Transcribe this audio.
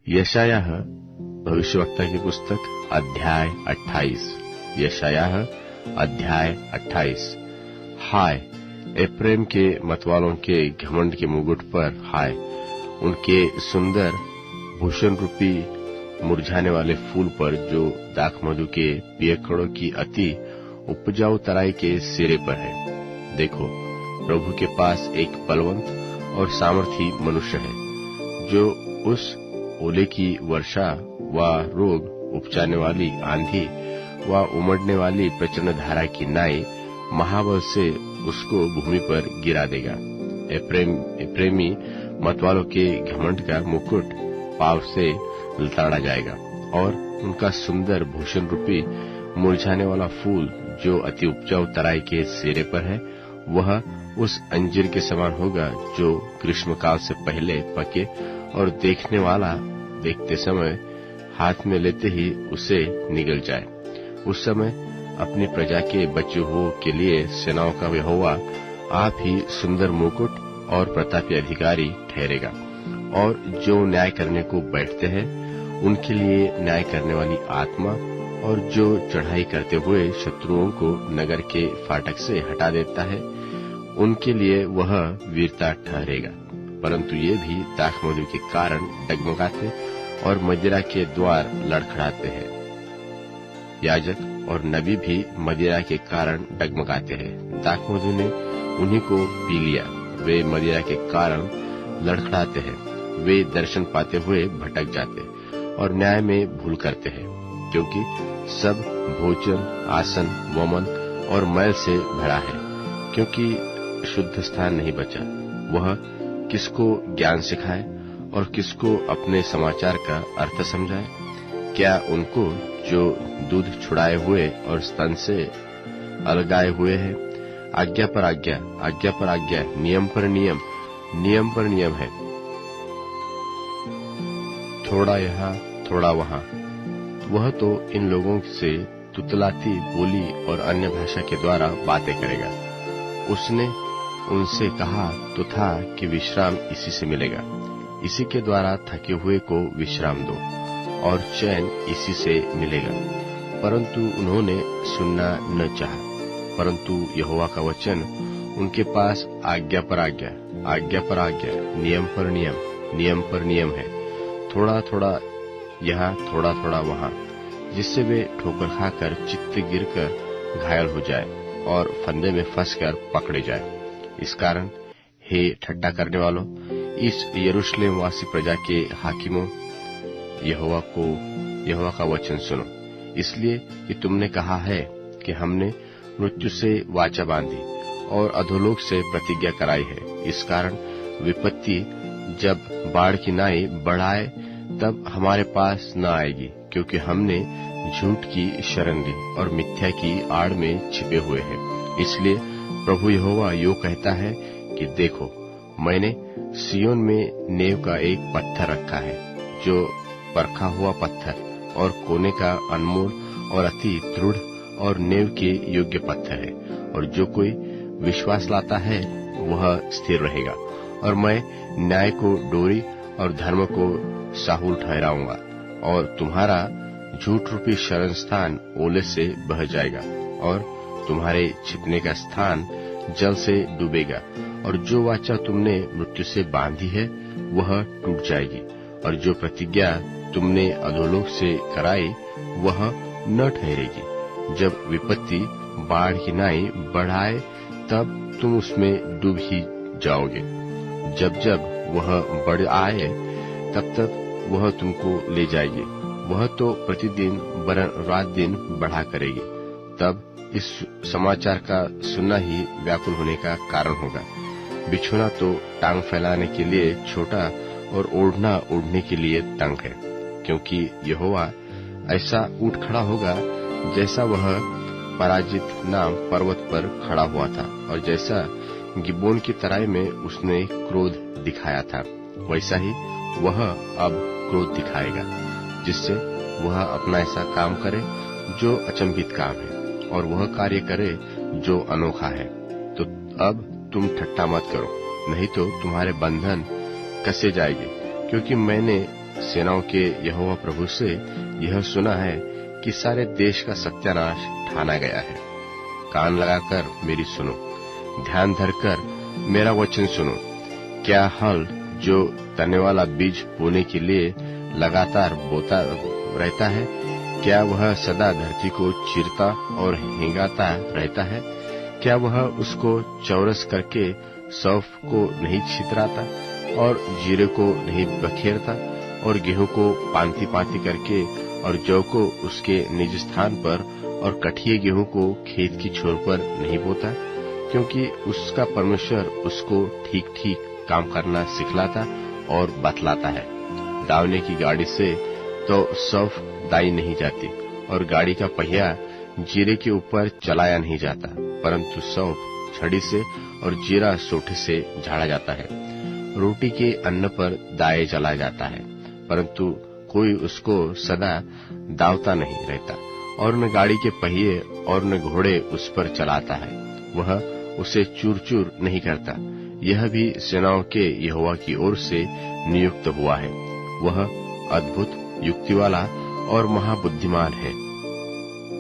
यशायाह भविष्यवक्ता की पुस्तक अध्याय 28। यशायाह अध्याय 28। हाय एप्रेम के मतवालों के घमंड के मुकुट पर हाय, उनके सुंदर भूषण रूपी मुरझाने वाले फूल पर जो दाखमधु के पियकड़ों की अति उपजाऊ तराई के सिरे पर है। देखो, प्रभु के पास एक बलवंत और सामर्थी मनुष्य है, जो उस ओले की वर्षा व रोग उपजाने वाली आंधी व उमड़ने वाली प्रचंड धारा की नाई महाबल से उसको भूमि पर गिरा देगा। एप्रेमी मतवालों के घमंड का मुकुट पाव से लताड़ा जाएगा और उनका सुंदर भूषण रूपी मुरझाने वाला फूल जो अति उपजाऊ तराई के सिरे पर है, वह उस अंजीर के समान होगा जो ग्रीष्मकाल से पहले पके और देखने वाला देखते समय हाथ में लेते ही उसे निगल जाए। उस समय अपनी प्रजा के बच्चों के लिए सेनाओं का यहोवा आप ही सुंदर मुकुट और प्रतापी अधिकारी ठहरेगा। और जो न्याय करने को बैठते हैं उनके लिए न्याय करने वाली आत्मा, और जो चढ़ाई करते हुए शत्रुओं को नगर के फाटक से हटा देता है, उनके लिए वह वीरता ठहरेगा। परंतु ये भी दाखमधु के कारण डगमगाते और मदिरा के द्वार लड़खड़ाते हैं। याजक और नबी भी मदिरा के कारण डगमगाते हैं। दाखमधु ने उन्हीं को पी लिया, वे मदिरा के कारण लड़खड़ाते हैं। वे दर्शन पाते हुए भटक जाते और न्याय में भूल करते हैं, क्योंकि सब भोजन, आसन, वमन और मैल से भरा है। क्योंकि शुद्ध स्थान नहीं बचा, वह किसको ज्ञान सिखाए और किसको अपने समाचार का अर्थ समझाए? क्या उनको जो दूध छुड़ाए हुए और स्तन से अलगाए हुए हैं? आज्ञा पर आज्ञा, आज्ञा पर आज्ञा, नियम पर नियम, नियम पर नियम है, थोड़ा यहाँ थोड़ा वहाँ। वह तो इन लोगों से तुतलाती बोली और अन्य भाषा के द्वारा बातें करेगा। उसने उनसे कहा तो था कि विश्राम इसी से मिलेगा। इसी के द्वारा थके हुए को विश्राम दो और चैन इसी से मिलेगा। परंतु उन्होंने सुनना न चाहा। परंतु यहोवा का वचन उनके पास आज्ञा पर आज्ञा, आज्ञा पर आज्ञा, नियम पर नियम, नियम पर नियम है, थोड़ा थोड़ा यहाँ थोड़ा थोड़ा वहाँ, जिससे वे ठोकर खाकर चित्त गिरकर घायल हो जाए और फंदे में फंसकर पकड़े जाए। इस कारण हे ठट्टा करने वालों, इस यरूशलेम वासी प्रजा के हाकिमों, यहोवा का वचन सुनो। इसलिए कि तुमने कहा है कि हमने मृत्यु से वाचा बांधी और अधोलोक से प्रतिज्ञा कराई है। इस कारण विपत्ति जब बाढ़ की नाई बढ़ाए तब हमारे पास न आएगी, क्योंकि हमने झूठ की शरण ली और मिथ्या की आड़ में छिपे हुए हैं। इसलिए प्रभु यहोवा यो कहता है कि देखो, मैंने सियोन में नेव का एक पत्थर रखा है, जो परखा हुआ पत्थर और कोने का अनमोल और अति दृढ़ और नेव के योग्य पत्थर है। और जो कोई विश्वास लाता है वह स्थिर रहेगा। और मैं न्याय को डोरी और धर्म को साहुल ठहराऊंगा, और तुम्हारा झूठ रूपी शरण स्थान ओले से बह जाएगा, और तुम्हारे छिपने का स्थान जल से डूबेगा। और जो वाचा तुमने मृत्यु से बांधी है वह टूट जाएगी, और जो प्रतिज्ञा तुमने अधोलोक से कराई वह न ठहरेगी। जब विपत्ति बाढ़ की नाई बढ़ाए तब तुम उसमें डूब ही जाओगे। जब जब वह बढ़ आए तब तब वह तुमको ले जाएगी। वह तो प्रतिदिन वरन रात दिन बढ़ा करेगी। तब इस समाचार का सुनना ही व्याकुल होने का कारण होगा। बिछोना तो टांग फैलाने के लिए छोटा और ओढ़ना ओढ़ने के लिए तंग है, क्योंकि यहोवा ऐसा ऊँट खड़ा होगा जैसा वह पराजित नाम पर्वत पर खड़ा हुआ था, और जैसा गिबोन की तराई में उसने क्रोध दिखाया था, वैसा ही वह अब क्रोध दिखाएगा, जिससे वह अपना ऐसा काम करे जो अचंभित काम है, और वह कार्य करे जो अनोखा है। तो अब तुम ठट्ठा मत करो, नहीं तो तुम्हारे बंधन कसे जाएंगे, क्योंकि मैंने सेनाओं के यहोवा प्रभु से यह सुना है कि सारे देश का सत्यानाश ठाना गया है। कान लगाकर मेरी सुनो, ध्यान धरकर मेरा वचन सुनो। क्या हल जो तने वाला बीज बोने के लिए लगातार बोता रहता है, क्या वह सदा धरती को चीरता और हिंगाता रहता है? क्या वह उसको चौरस करके सौंफ को नहीं छितराता और जीरे को नहीं बखेरता और गेहूं को पांति पांति करके और जौ को उसके निज स्थान पर और कठिए गेहूं को खेत की छोर पर नहीं बोता? क्योंकि उसका परमेश्वर उसको ठीक ठीक काम करना सिखलाता और बतलाता है। दावने की गाड़ी से तो सौंफ दाई नहीं जाती और गाड़ी का पहिया जीरे के ऊपर चलाया नहीं जाता, परंतु सौंफ छड़ी से और जीरा सोठे से झाड़ा जाता है। रोटी के अन्न पर दाए जला जाता है, परंतु कोई उसको सदा दावता नहीं रहता, और न गाड़ी के पहिए और न घोड़े उस पर चलाता है, वह उसे चूर चूर नहीं करता। यह भी सेनाओं के यहोवा की ओर से नियुक्त हुआ है। वह अद्भुत, युक्ति वाला और महाबुद्धिमान है।